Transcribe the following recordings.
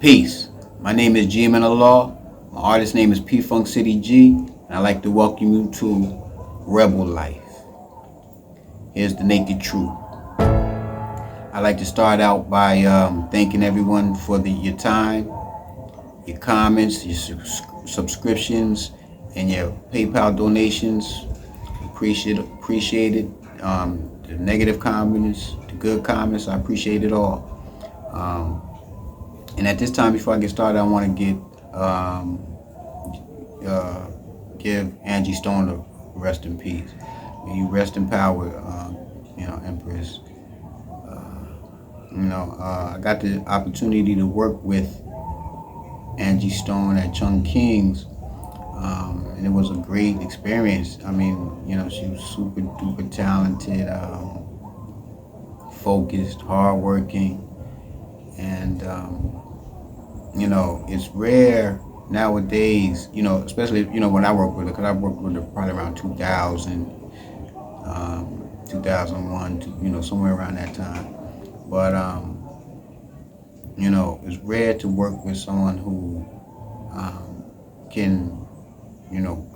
Peace. My name is G Man of Law. My artist name is P Funk City G, and I'd like to welcome you to Rebel Life. Here's the naked truth. I'd like to start out by thanking everyone for your time, your comments, your subscriptions, and your PayPal donations. Appreciate it. The negative comments, the good comments, I appreciate it all. And at this time, before I get started, I want to give Angie Stone a rest in peace. May you rest in power, Empress. I got the opportunity to work with Angie Stone at Chung King's, and it was a great experience. I mean, she was super duper talented, focused, hardworking, and it's rare nowadays, especially, when I work with her, because I worked with her probably around 2000, 2001, somewhere around that time. But, it's rare to work with someone who can,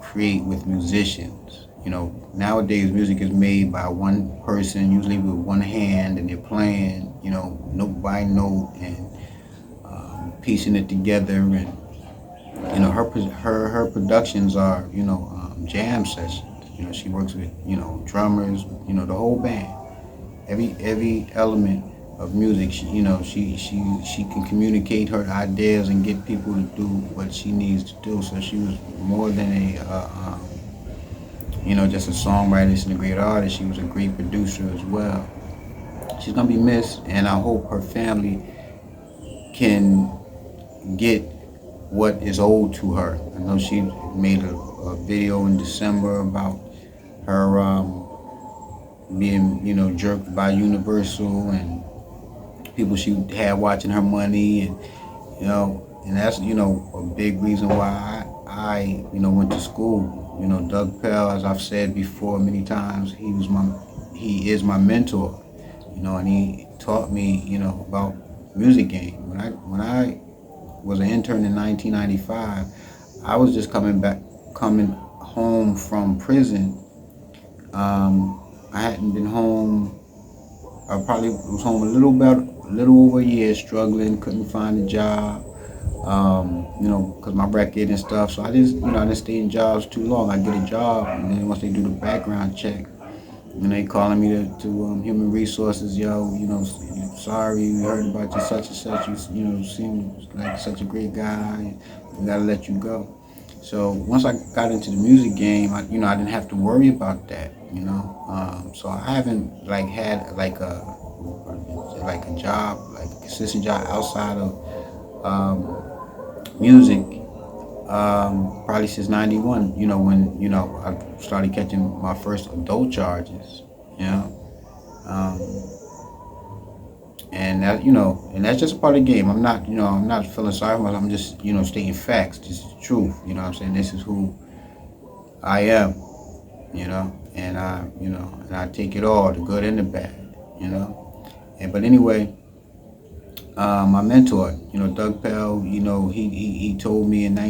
create with musicians. Nowadays music is made by one person, usually with one hand, and they're playing, note by note, and piecing it together, and her productions are jam sessions. She works with drummers, the whole band, every element of music. She can communicate her ideas and get people to do what she needs to do. So she was more than just a songwriter and a great artist. She was a great producer as well. She's gonna be missed, and I hope her family can get what is owed to her. I know she made a video in December about her being, jerked by Universal and people she had watching her money, and and that's a big reason why I went to school. Doug Pell, as I've said before many times, he is my mentor. And he taught me about music game. When I was an intern in 1995, I was just coming home from prison. I hadn't been home. I probably was home a little over a year, struggling, couldn't find a job. Because my record and stuff. So I didn't stay in jobs too long. I get a job, and then once they do the background check, they calling me to human resources. Sorry, we heard about you, such and such. You seem like such a great guy. We gotta let you go. So once I got into the music game, I didn't have to worry about that. So I haven't had a job, a consistent job outside of music, probably since '91. When I started catching my first adult charges. And that and that's just a part of the game. I'm not feeling sorry for myself. I'm just stating facts. This is the truth. What I'm saying. This is who I am. And I take it all, the good and the bad. But anyway, my mentor, Doug Pell, he told me in the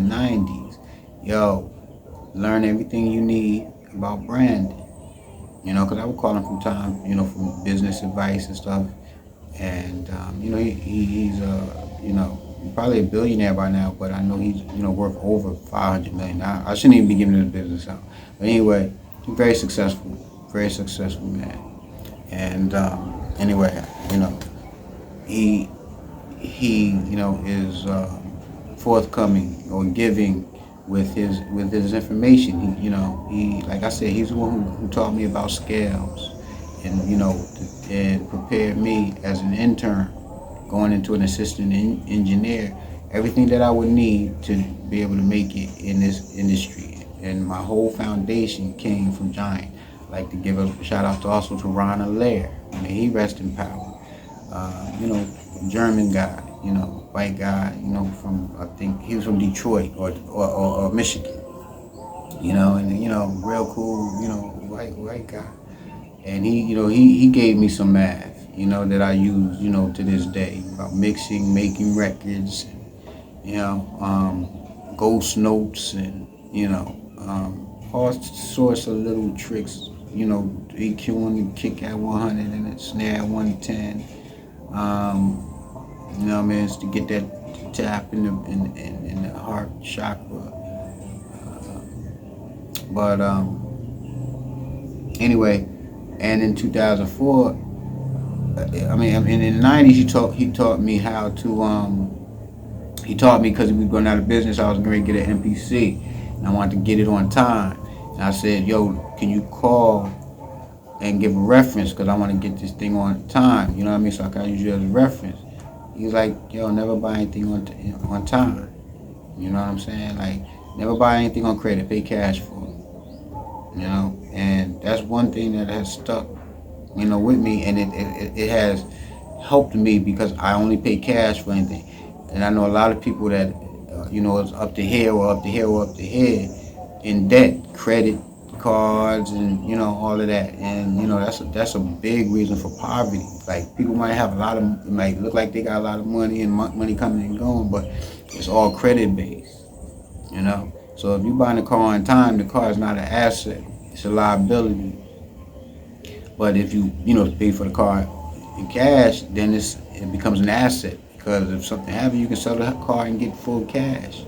90s, learn everything you need about branding. Because I would call him from time, from business advice and stuff. And, he's probably a billionaire by now, but I know he's, worth over 500 million. I shouldn't even be giving his business out. But anyway, he's very successful man. And, anyway, he is forthcoming or giving with his information. He like I said, he's the one who taught me about scales, and and prepared me as an intern going into an assistant engineer, everything that I would need to be able to make it in this industry. And my whole foundation came from Giant. I'd like to give a shout out also to Ron LeyeF. May he rest in power. German guy, white guy, from, I think he was from Detroit or Michigan, and real cool, white guy. And he gave me some math. that I use, to this day, about mixing, making records, ghost notes, and all sorts of little tricks. EQing the kick at 100 and the snare at 110. It's to get that tap in the heart chakra. But anyway, and in 2004, in the 90s, he taught me how to he taught me because we were going out of business. I was going to get an MPC, and I wanted to get it on time. And I said, "Yo, can you call and give a reference? Because I want to get this thing on time. You know what I mean? So I can use you as a reference." He was like, "Yo, never buy anything on time. You know what I'm saying? Like, never buy anything on credit. Pay cash for it. And that's one thing that has stuck, with me, and it has helped me because I only pay cash for anything. And I know a lot of people that, is up to here or up to here or up to here in debt, credit cards, and all of that. And that's a big reason for poverty. Like, people might have it might look like they got a lot of money and money coming and going, but it's all credit based. So if you're buying a car on time, the car is not an asset; it's a liability. But if you pay for the car in cash, then it becomes an asset, because if something happens, you can sell the car and get full cash.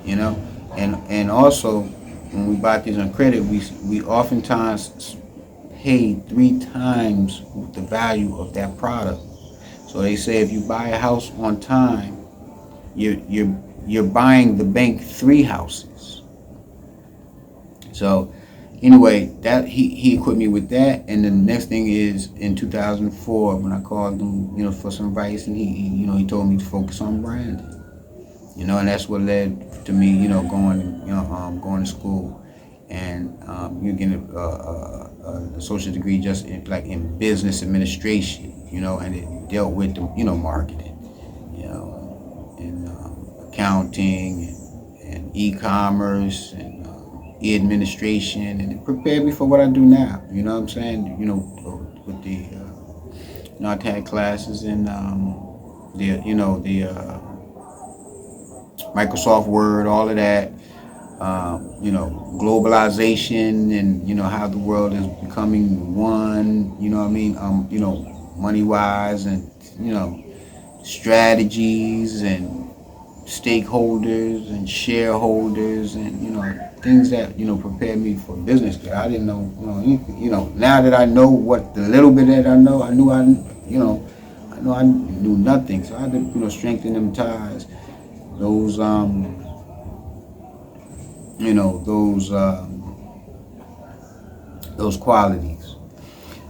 And also, when we buy things on credit, we oftentimes pay 3 times the value of that product. So they say if you buy a house on time, you're buying the bank 3 houses. So anyway, that he equipped me with that. And the next thing is in 2004, when I called him, for some advice, and he told me to focus on branding. And that's what led to me, going to school, and you getting a associate degree just in business administration, and it dealt with the, marketing, and accounting and e-commerce and e-administration, and it prepared me for what I do now. You know what I'm saying? With the, I've had classes in the Microsoft Word, all of that. Globalization, and how the world is becoming one. Money wise, and strategies, and stakeholders and shareholders, and things that prepared me for business. Cause I didn't know now that I know what the little bit that I know, I knew I knew nothing. So I had to strengthen them ties, those those qualities.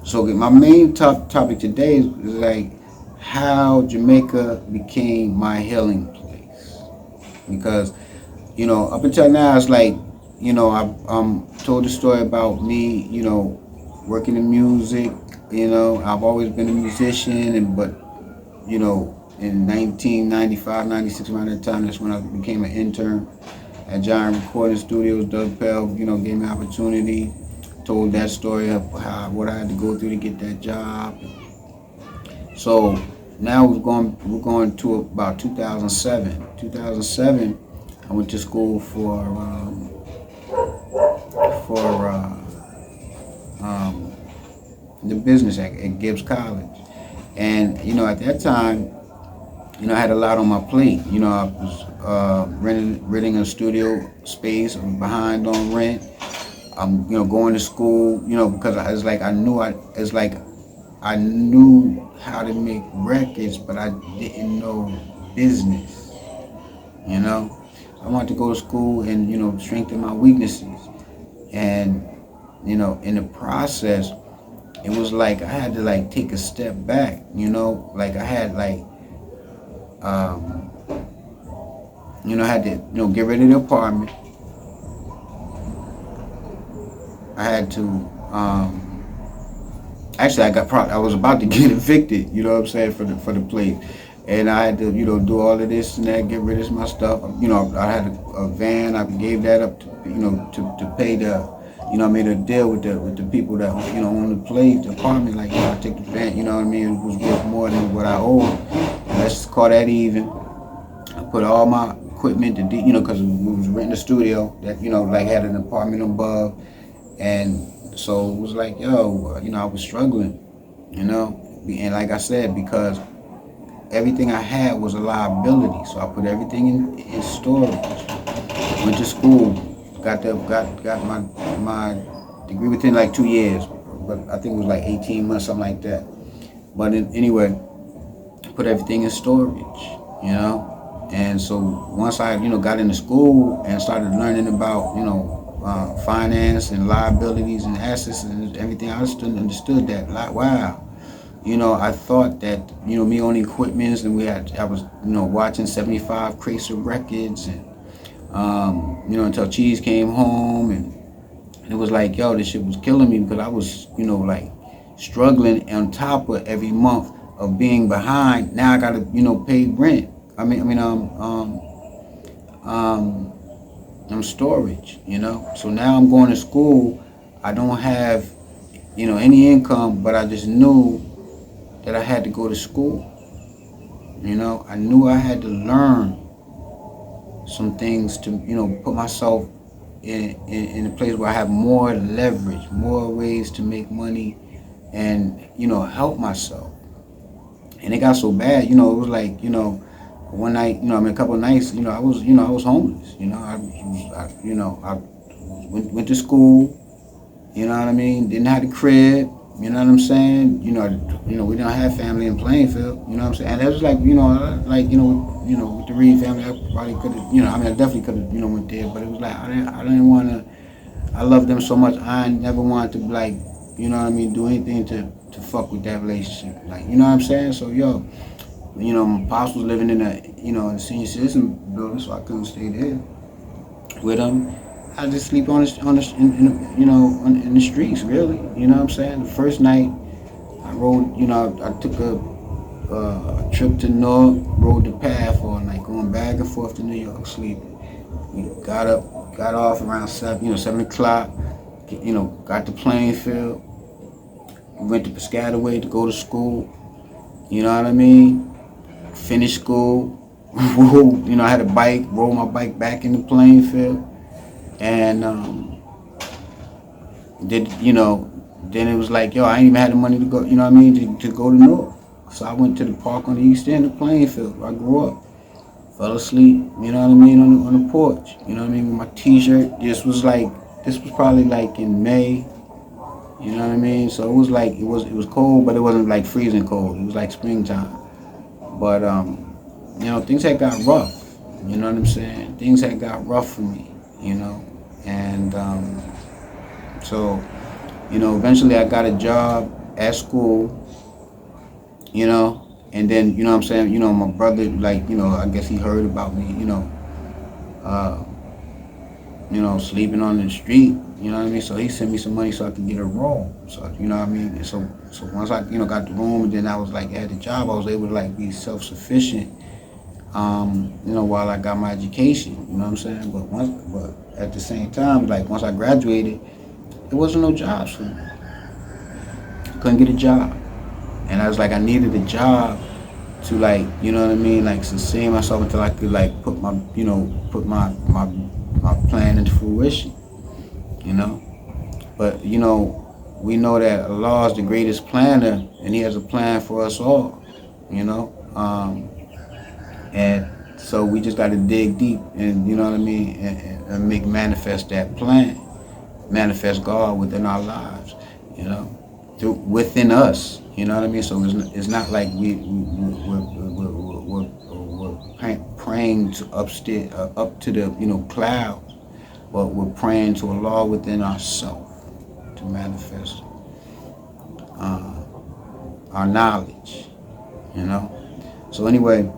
So my main topic today is like how Jamaica became my healing place, because up until now it's like I've told the story about me working in music. I've always been a musician, but in 1995, 96, around that time, that's when I became an intern at Giant Recording Studios. Pell, gave me an opportunity. Told that story of what I had to go through to get that job. So now we're going to about 2007. 2007, I went to school for the business at Gibbs College, and at that time, I had a lot on my plate. I was renting a studio space. I'm behind on rent. I'm going to school. Because I knew how to make records, but I didn't know business. I wanted to go to school and strengthen my weaknesses, and in the process, it was like I had to take a step back. I had I had to get rid of the apartment. I had to actually I was about to get evicted. You know what I'm saying, for the place. And I had to, do all of this and that, get rid of my stuff. I had a van. I gave that up to, to pay the you know, I made a deal with the people that, you know, own the place, the apartment. Like, you know, I take the rent. You know what I mean? It was worth more than what I owed. And let's just call that even. I put all my equipment to, you know, because we was renting a studio that, you know, like had an apartment above, and so it was like, yo, you know, I was struggling, you know, and like I said, because everything I had was a liability, so I put everything in storage. Went to school, got my degree within like 2 years, but I think it was like 18 months, something like that. But anyway, put everything in storage, you know. And so once I, you know, got into school and started learning about, you know, finance and liabilities and assets and everything, I understood that. Like, wow, you know, I thought that, you know, me owning equipment, and I was, you know, watching 75 crates of records, and you know, until Cheese came home, and it was like, yo, this shit was killing me because I was, you know, like struggling on top of every month of being behind. Now I gotta, you know, pay rent. I'm storage, you know. So now I'm going to school. I don't have, you know, any income, but I just knew that I had to go to school. You know, I knew I had to learn some things to, you know, put myself in a place where I have more leverage, more ways to make money, and, you know, help myself. And it got so bad, you know, it was like, you know, one night, you know, I mean, a couple of nights, you know, I was homeless. You know, I went to school. You know what I mean? Didn't have the crib. You know what I'm saying? You know, we didn't have family in Plainfield. You know what I'm saying? And that was like, you know, with the Reed family, I probably could have, you know, I mean, I definitely could have, you know, went there. But it was like I didn't want to. I love them so much. I never wanted to, like, you know what I mean, do anything to fuck with that relationship. Like, you know what I'm saying? So yo, you know, my pops was living in a, you know, in a senior citizen building, so I couldn't stay there with him. I just sleep you know, in the streets, really. You know what I'm saying? The first night I rode, you know, I took a trip to Newark, rode the path all night, going back and forth to New York, sleeping. You know, got off around 7 o'clock. You know, got to Plainfield. Went to Piscataway to go to school. You know what I mean? Finished school. You know, I had a bike. Rode my bike back into Plainfield, and did, you know. Then it was like, yo, I ain't even had the money to go. You know what I mean? To go to Newark. So I went to the park on the east end of Plainfield, where I grew up. Fell asleep, you know what I mean, on the porch. You know what I mean, with my t-shirt. This was probably like in May. You know what I mean? So it was like, it was cold, but it wasn't like freezing cold. It was like springtime. But you know, things had got rough. You know what I'm saying? Things had got rough for me, you know. And so, you know, eventually I got a job at school, you know. And then, you know what I'm saying, you know, my brother, like, you know, I guess he heard about me, uh, you know, sleeping on the street, you know what I mean? So he sent me some money so I could get a room. So, you know what I mean? And so once I, you know, got the room, and then I was like, had the job, I was able to like be self-sufficient, you know, while I got my education, you know what I'm saying? But at the same time, like, once I graduated, there wasn't no jobs for me. I couldn't get a job. And I was like, I needed a job to, like, you know what I mean, like, sustain myself until I could, like, put my plan into fruition, you know. But, you know, we know that Allah is the greatest planner, and He has a plan for us all, you know. And so we just got to dig deep, and, you know what I mean, and make manifest that plan, manifest God within our lives, you know, within us. You know what I mean? So it's not like we're praying to up to the, you know, clouds, but we're praying to Allah within ourselves to manifest our knowledge. You know. So anyway,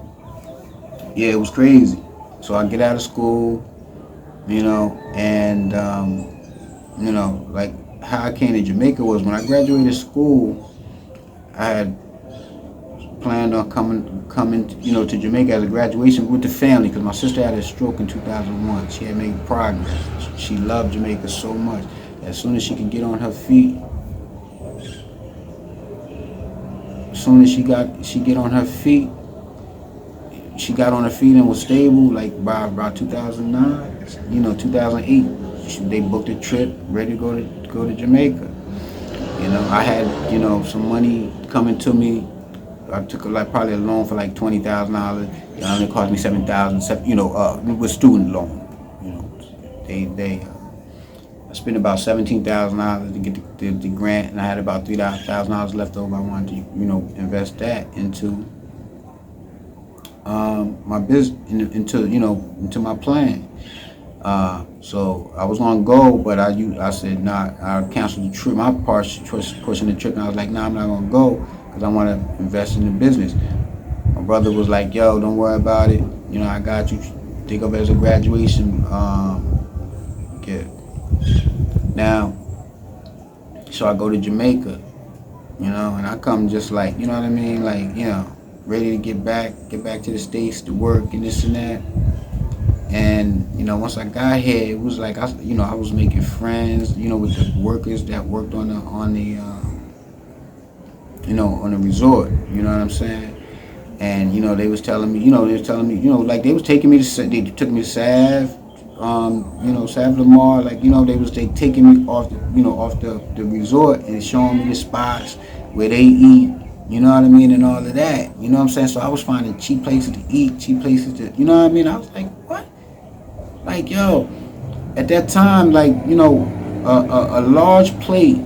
yeah, it was crazy. So I get out of school, you know, and you know, like how I came to Jamaica was when I graduated school. I had planned on coming, you know, to Jamaica as a graduation with the family, because my sister had a stroke in 2001. She had made progress. She loved Jamaica so much. As soon as she could get on her feet, as soon as she get on her feet, she got on her feet and was stable. Like by about 2009, 2008, they booked a trip, ready to go to Jamaica. I had some money coming to me. I took like probably a loan for like $20,000. It cost me 7,000. With student loan. They I spent about $17,000 to get the grant, and I had about $3,000 left over. I wanted to invest that into my business, into my plan. So I was gonna go, but I said nah. I canceled the trip. My part pushing the trip, and I was like, nah, I'm not gonna go because I want to invest in the business. My brother was like, yo, don't worry about it. I got you. Think of it as a graduation gift. Now, so I go to Jamaica, and I come just like, you know what I mean, like, ready to get back to the States to work and this and that. And once I got here, it was like I was making friends, with the workers that worked on the resort. You know what I'm saying? And they was telling me, like they was taking me to, they took me to Sav, Sav Lamar, like they taking me off the resort and showing me the spots where they eat. You know what I mean, and all of that. You know what I'm saying? So I was finding cheap places to eat, cheap places to, you know what I mean? I was like, what? Like, yo, at that time, like, a large plate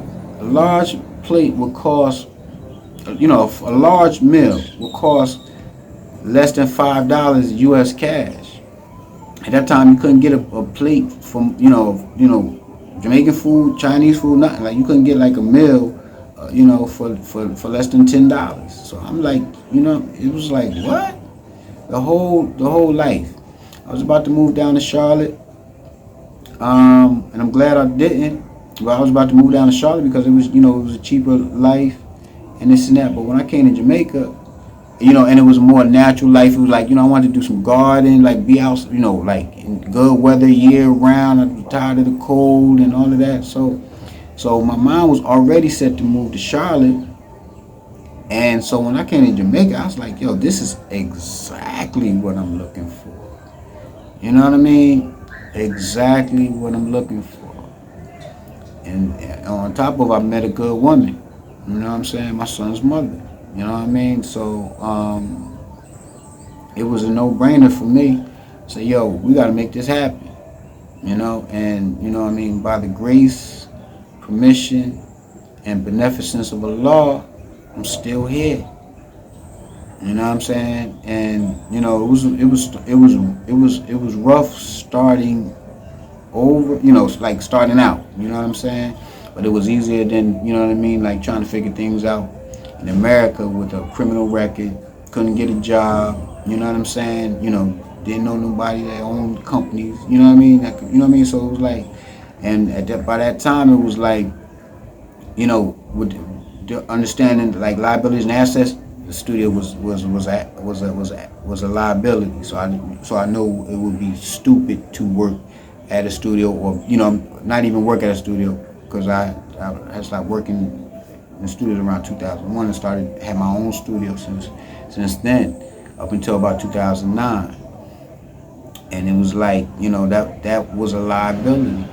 would cost, a large meal would cost less than $5 U.S. cash. At that time, you couldn't get a plate from, Jamaican food, Chinese food, nothing. Like, you couldn't get like a meal, for less than $10. So I'm like, it was like, what? The whole life. I was about to move down to Charlotte, and I'm glad I didn't. But I was about to move down to Charlotte because it was a cheaper life and this and that. But when I came to Jamaica, and it was a more natural life. It was like, I wanted to do some garden, like be out, like in good weather year round. I was tired of the cold and all of that. So my mind was already set to move to Charlotte. And so when I came to Jamaica, I was like, yo, this is exactly what I'm looking for. You know what I mean? Exactly what I'm looking for. And on top of, I met a good woman. You know what I'm saying? My son's mother. You know what I mean? So it was a no-brainer for me. So, yo, we got to make this happen. And, what I mean? By the grace, permission, and beneficence of Allah, I'm still here. You know what I'm saying? And it was rough starting over, like starting out. You know what I'm saying? But it was easier than, like trying to figure things out in America with a criminal record. Couldn't get a job. You know what I'm saying? Didn't know nobody that owned companies. You know what I mean? So it was like, and by that time it was like, with the understanding like liabilities and assets. The studio was a liability, so I know it would be stupid to work at a studio, or not even work at a studio, because I started working in the studios around 2001 and had my own studio since then up until about 2009, and it was like that was a liability,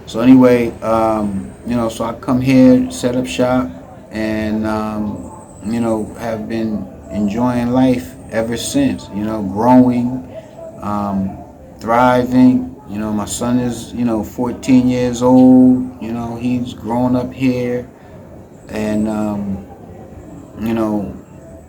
So anyway, so I come here, set up shop, and have been enjoying life ever since. Growing, thriving. My son is 14 years old. He's growing up here, and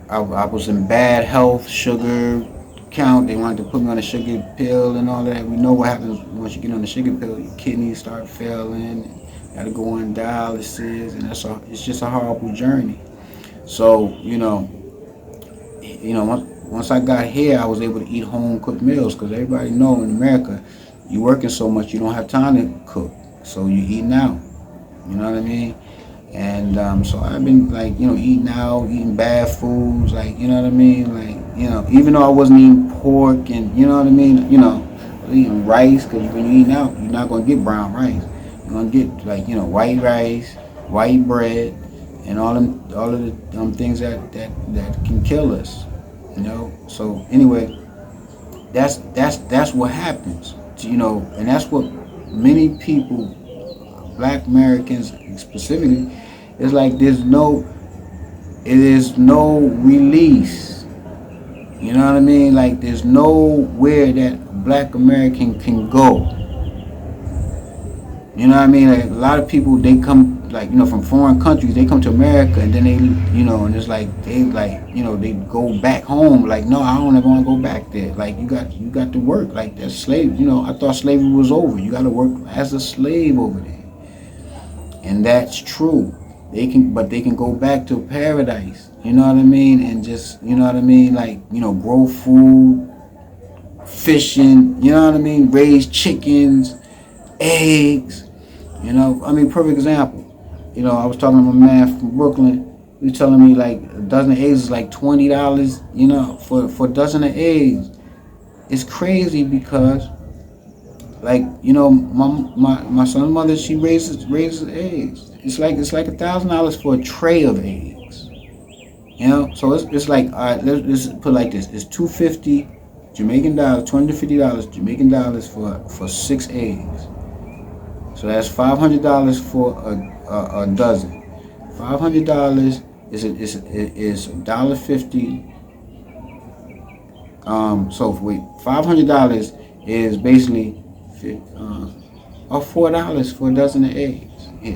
I was in bad health, sugar count. They wanted to put me on a sugar pill and all that. We know what happens once you get on the sugar pill. Your kidneys start failing. You got to go on dialysis, and it's just a horrible journey. So once I got here, I was able to eat home cooked meals, because everybody know in America, you working so much you don't have time to cook, so you eating out. You know what I mean? And so I've been like eating out, eating bad foods, like you know what I mean, like even though I wasn't eating pork and you know what I mean, eating rice, because when you eat out, you're not gonna get brown rice. You're gonna get like white rice, white bread, and all of the things that can kill us. So anyway, that's what happens. And that's what many people, Black Americans specifically, it's like it is no release. You know what I mean? Like there's nowhere that a Black American can go. You know what I mean? Like a lot of people, they come from foreign countries, they come to America, and then and it's like they go back home. Like, no, I don't ever want to go back there. Like you got to work. Like that's slave. I thought slavery was over. You got to work as a slave over there, and that's true. But they can go back to paradise. You know what I mean? And just like grow food, fishing. You know what I mean? Raise chickens, eggs. Perfect example. I was talking to my man from Brooklyn. He was telling me like a dozen of eggs is like $20. For a dozen of eggs. It's crazy because, my son's mother, she raises eggs. It's like $1,000 for a tray of eggs. So it's like, all right, let's put it like this. It's $250 Jamaican dollars, $250 Jamaican dollars for 6 eggs. So that's $500 for a dozen. $500 is $1.50. So wait, $500 is basically $4 for a dozen of eggs. Yeah.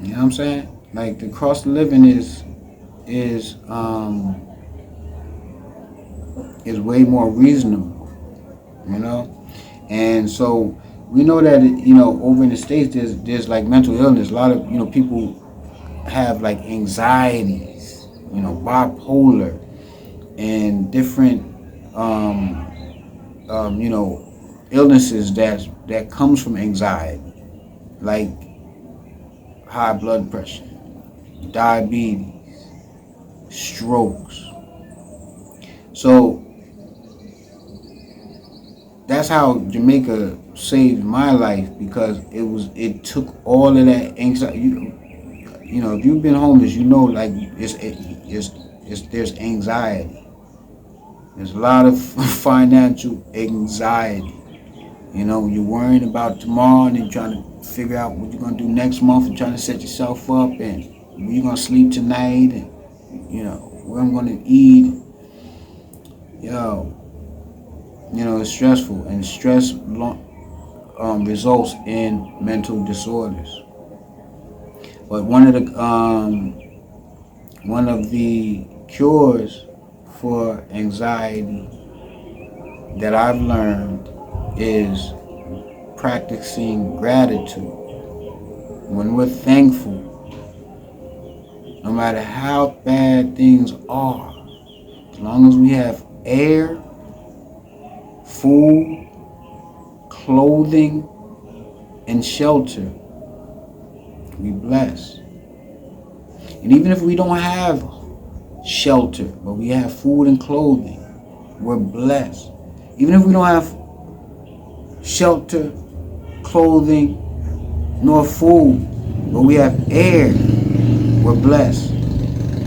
You know what I'm saying? Like the cost of living is way more reasonable, and so we know that over in the States there's like mental illness. A lot of people have like anxieties, bipolar, and different illnesses that comes from anxiety, like high blood pressure, diabetes, strokes. So that's how Jamaica saved my life, because it took all of that anxiety. If you've been homeless, like there's anxiety. There's a lot of financial anxiety. You're worrying about tomorrow, and then trying to figure out what you're gonna do next month, and trying to set yourself up, and where you're gonna sleep tonight, and where I'm gonna eat. It's stressful, and stress results in mental disorders. But one of the cures for anxiety that I've learned is practicing gratitude. When we're thankful, no matter how bad things are, as long as we have air, food, clothing, and shelter, we bless. And even if we don't have shelter, but we have food and clothing, we're blessed. Even if we don't have shelter, clothing, nor food, but we have air, we're blessed.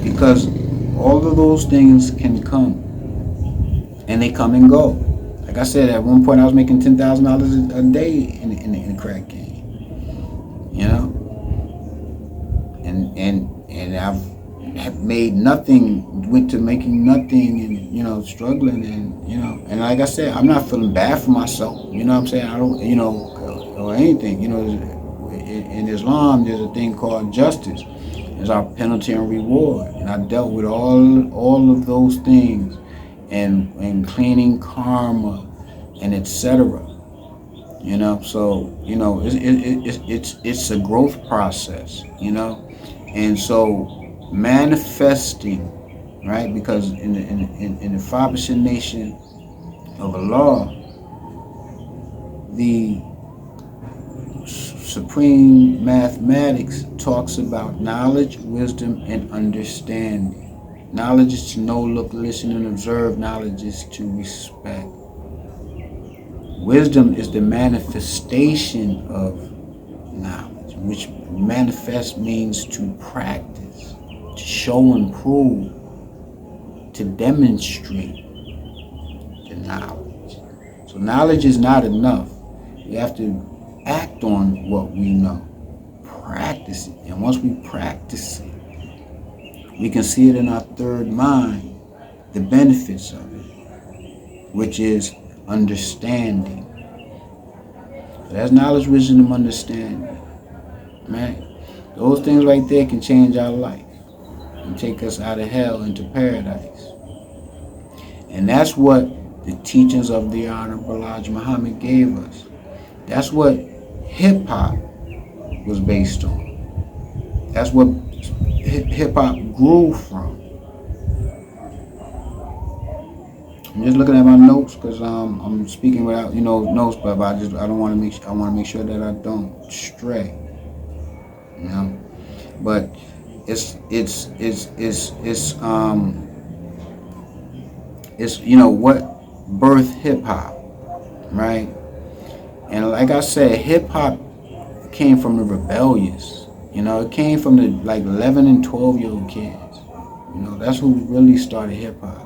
Because all of those things can come, and they come and go. Like I said, at one point I was making $10,000 a day in the crack game. And I've made nothing, went to making nothing, and struggling, and like I said, I'm not feeling bad for myself. You know what I'm saying? I don't, or anything. In Islam, there's a thing called justice. It's our penalty and reward, and I dealt with all of those things, and cleaning karma, and etc. So it's a growth process, and so manifesting, right? Because in the 5% nation of Allah, the Supreme Mathematics talks about knowledge, wisdom, and understanding. Knowledge is to know, look, listen, and observe. Knowledge is to respect. Wisdom is the manifestation of knowledge, which manifest means to practice, to show and prove, to demonstrate the knowledge. So knowledge is not enough. We have to act on what we know. Practice it. And once we practice it, we can see it in our third mind, the benefits of it, which is understanding. So that's knowledge, wisdom, and understanding. Right? Those things right there can change our life and take us out of hell into paradise. And that's what the teachings of the Honorable Elijah Muhammad gave us. That's what hip-hop was based on. That's what hip-hop grew from. I'm just looking at my notes because I'm speaking without notes, but I don't want to make I want to make sure that I don't stray. But it's what birthed hip hop, right? And like I said, hip hop came from the rebellious. It came from the 11 and 12-year-old kids. That's who really started hip hop.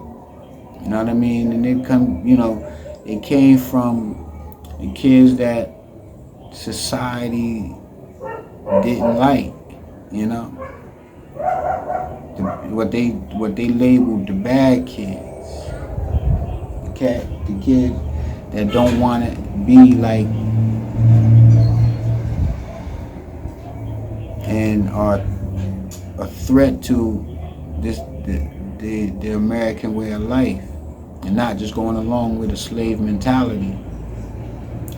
You know what I mean? And it came from the kids that society didn't like. What they labeled the bad kids. The kids that don't want to be like and are a threat to the American way of life, and not just going along with a slave mentality,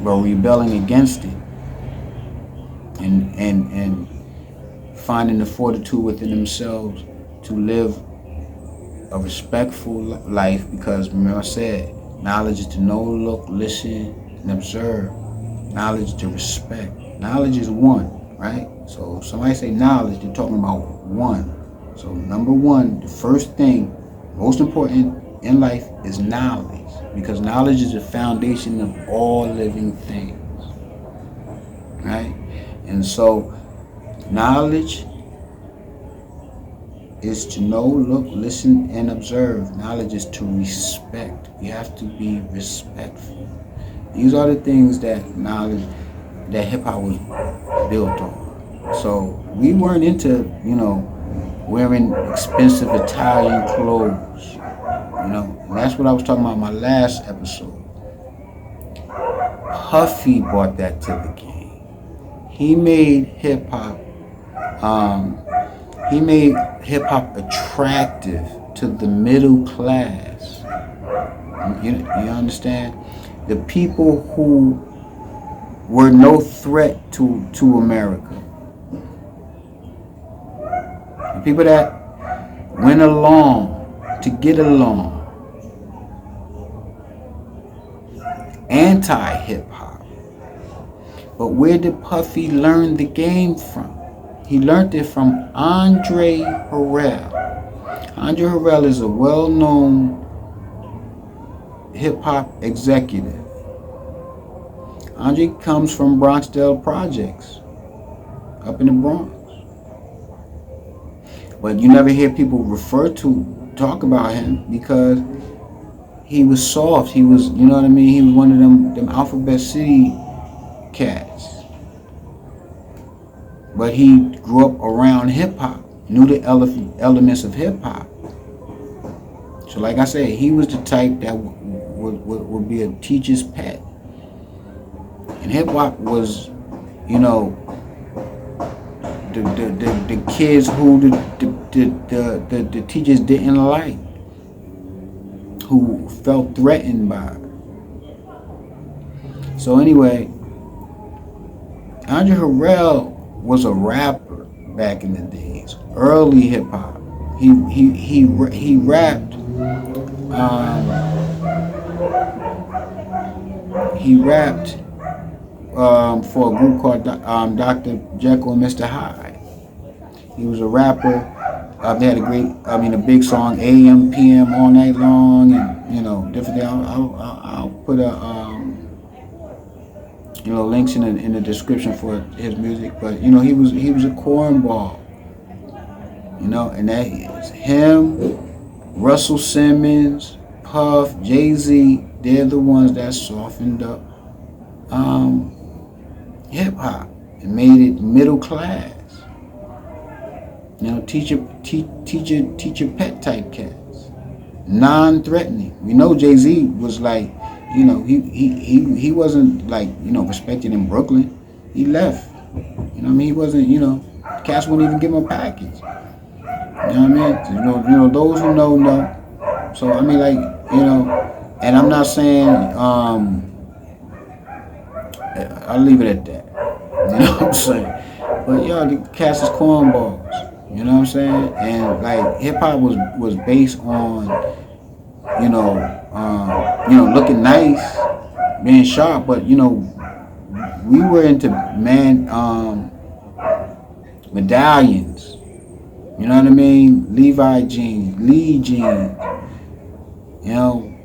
but rebelling against it, and finding the fortitude within themselves to live a respectful life. Because remember I said, knowledge is to know, look, listen, and observe. Knowledge is to respect. Knowledge is one, right? So if somebody say knowledge, they're talking about one. So number one, the first thing, most important in life is knowledge, because knowledge is the foundation of all living things, right? And so knowledge is to know, look, listen, and observe. Knowledge is to respect. You have to be respectful. These are the things that hip hop was built on. So we weren't into, wearing expensive Italian clothes. And that's what I was talking about in my last episode. Puffy brought that to the game. He made hip hop attractive to the middle class. You understand? The people who were no threat to America. The people that went along to get along. Anti-hip-hop. But where did Puffy learn the game from? He learned it from Andre Harrell. Andre Harrell is a well-known hip-hop executive. Andre comes from Bronxdale Projects, up in the Bronx. But you never hear people talk about him because he was soft. He was, he was one of them Alphabet City cats. But he grew up around hip-hop, knew the elements of hip-hop. So like I said, he was the type that would be a teacher's pet. And hip-hop was, the kids who the teachers didn't like, who felt threatened by it. So anyway, Andre Harrell was a rapper back in the days, early hip hop. He rapped. He rapped for a group called Dr. Jekyll and Mr. Hyde. He was a rapper. They had a big song, AM, PM, all night long, and different things. I'll put links in the description for his music. But he was a cornball, and that is him, Russell Simmons, Puff, Jay-Z. They're the ones that softened up hip hop and made it middle class. Teach your pet type cats, non-threatening. We know Jay-Z was like, he wasn't like respected in Brooklyn. He left. He wasn't. Cats wouldn't even give him a package. You know what I mean? Those who know. So and I'm not saying I'll leave it at that. You know what I'm saying? But the cats is cornballs. You know what I'm saying? And like hip hop was based on looking nice, being sharp, but we were into medallions. You know what I mean? Levi jeans, Lee jeans,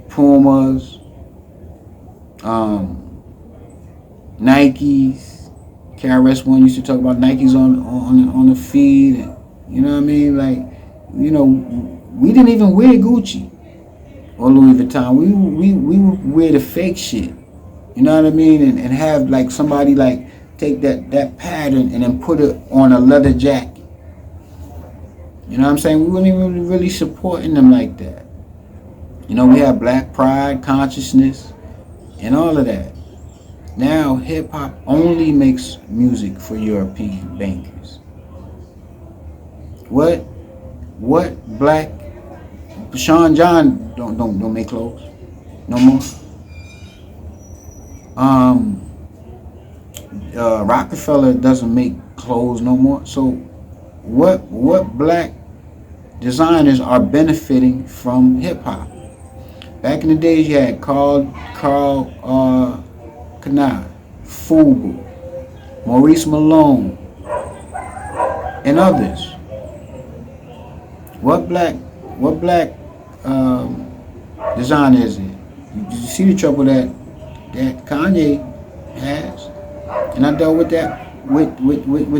Pumas, Nikes. KRS-One used to talk about Nikes on the feed, and you know what I mean? Like, we didn't even wear Gucci or Louis Vuitton. We would wear the fake shit. You know what I mean? And have like somebody like take that pattern and then put it on a leather jacket. You know what I'm saying? We weren't even really supporting them like that. We had black pride, consciousness, and all of that. Now hip hop only makes music for European bankers. What black Sean John don't make clothes no more. Rockefeller doesn't make clothes no more. So what black designers are benefiting from hip hop? Back in the days, you had Carl Kanai, Fubu, Maurice Malone, and others. What black designer is it? You see the trouble that Kanye has, and I dealt with that with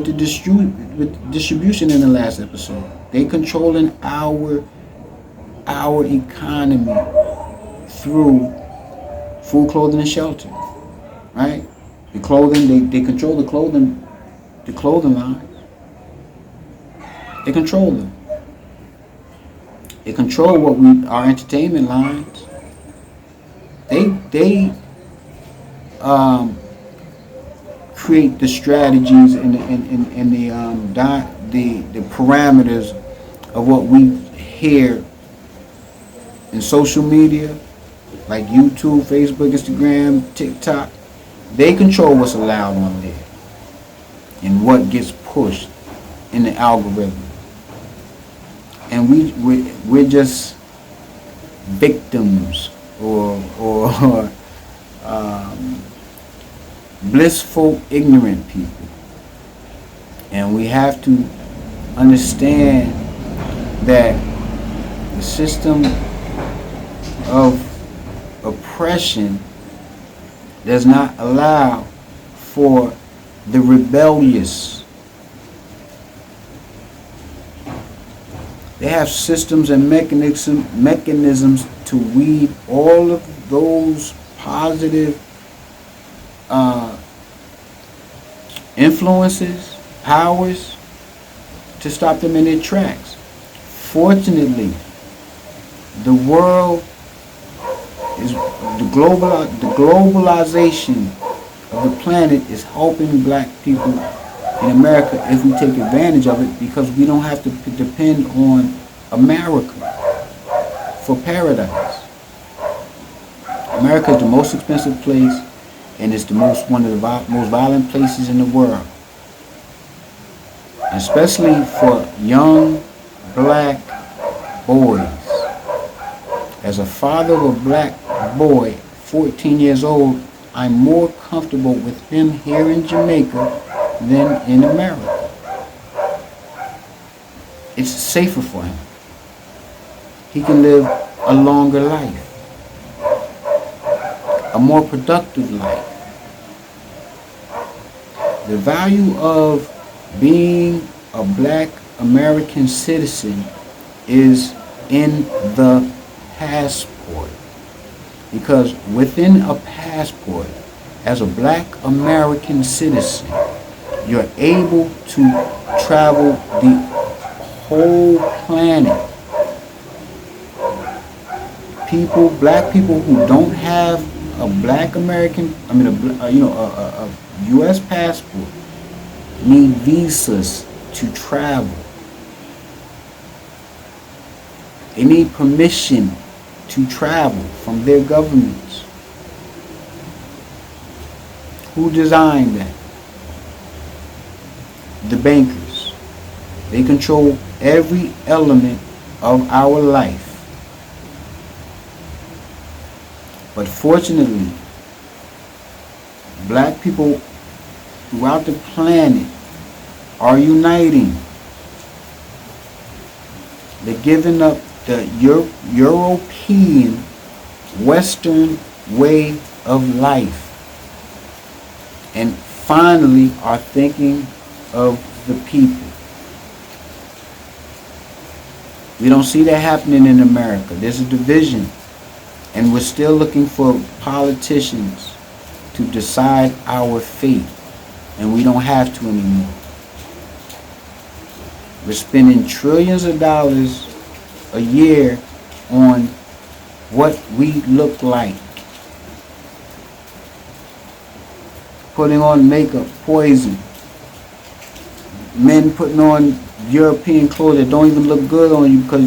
the distribution in the last episode. They controlling our economy through food, clothing, and shelter. Right? The clothing, they control the clothing line. They control them. They control our entertainment lines. They create the strategies and the parameters of what we hear in social media, like YouTube, Facebook, Instagram, TikTok. They control what's allowed on there and what gets pushed in the algorithm. And we're just victims or blissful, ignorant people. And we have to understand that the system of oppression does not allow for the rebellious. They have systems and mechanisms to weed all of those positive influences, powers, to stop them in their tracks. Fortunately, the world is the globalization of the planet is helping black people in America if we take advantage of it, because we don't have to depend on America for paradise. America is the most expensive place, and it's one of the most violent places in the world. Especially for young black boys. As a father of a black boy, 14 years old, I'm more comfortable with him here in Jamaica than in America. It's safer for him. He can live a longer life, a more productive life. The value of being a black American citizen is in the passport. Because within a passport, as a black American citizen, you're able to travel the whole planet. Black people who don't have a black American, a U.S. passport, need visas to travel. They need permission to travel from their governments. Who designed that? The bankers. They control every element of our life. But fortunately, black people throughout the planet are uniting. They're giving up the European Western way of life and finally are thinking of the people. We don't see that happening in America. There's a division, and we're still looking for politicians to decide our fate, and we don't have to anymore. We're spending trillions of dollars a year on what we look like. Putting on makeup, poison. Men putting on European clothes that don't even look good on you because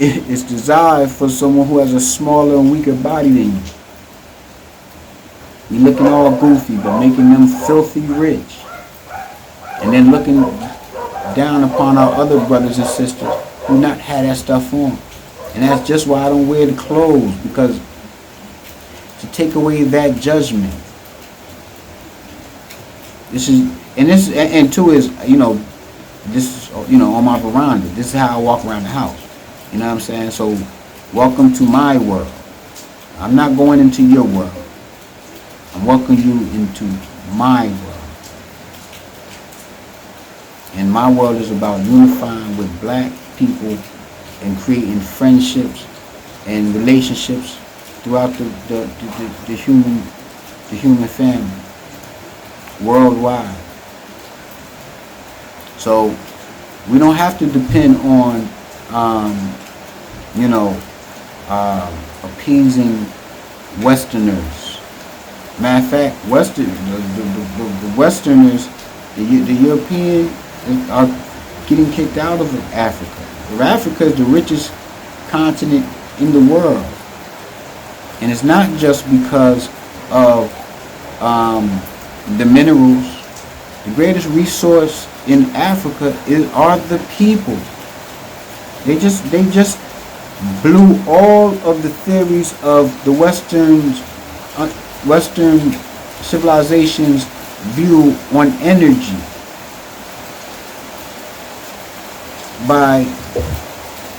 it's designed for someone who has a smaller and weaker body than you. You're looking all goofy, but making them filthy rich. And then looking down upon our other brothers and sisters who not have that stuff on. And that's just why I don't wear the clothes, because to take away that judgment. This is on my veranda. This is how I walk around the house. You know what I'm saying? So welcome to my world. I'm not going into your world. I'm welcoming you into my world. And my world is about unifying with black people and creating friendships and relationships throughout the human family worldwide. So we don't have to depend on appeasing Westerners. Matter of fact, the Westerners, the European are getting kicked out of Africa. Africa is the richest continent in the world. And it's not just because of the minerals. The greatest resource in Africa are the people. They just blew all of the theories of the Western civilization's view on energy by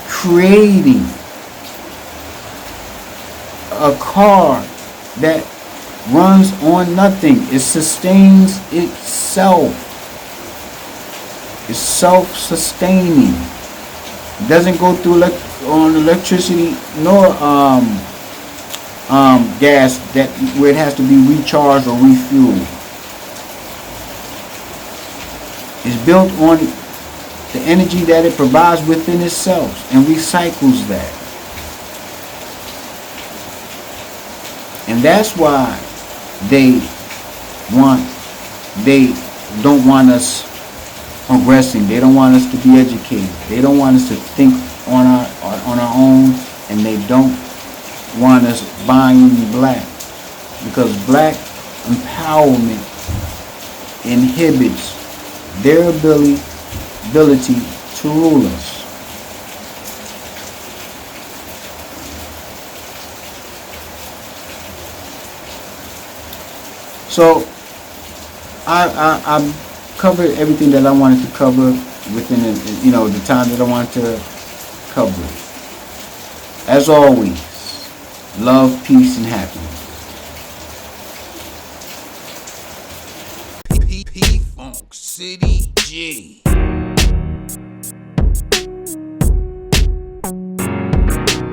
creating a car that runs on nothing. It sustains itself. It's self-sustaining. It doesn't go through on electricity nor gas where it has to be recharged or refueled. It's built on the energy that it provides within itself and recycles that. And that's why they don't want us progressing. They don't want us to be educated. They don't want us to think on our own, and they don't want us buying black, because black empowerment inhibits their ability to rule us. So I covered everything that I wanted to cover within the time that I wanted to cover it. As always, love, peace, and happiness. P Funk City G.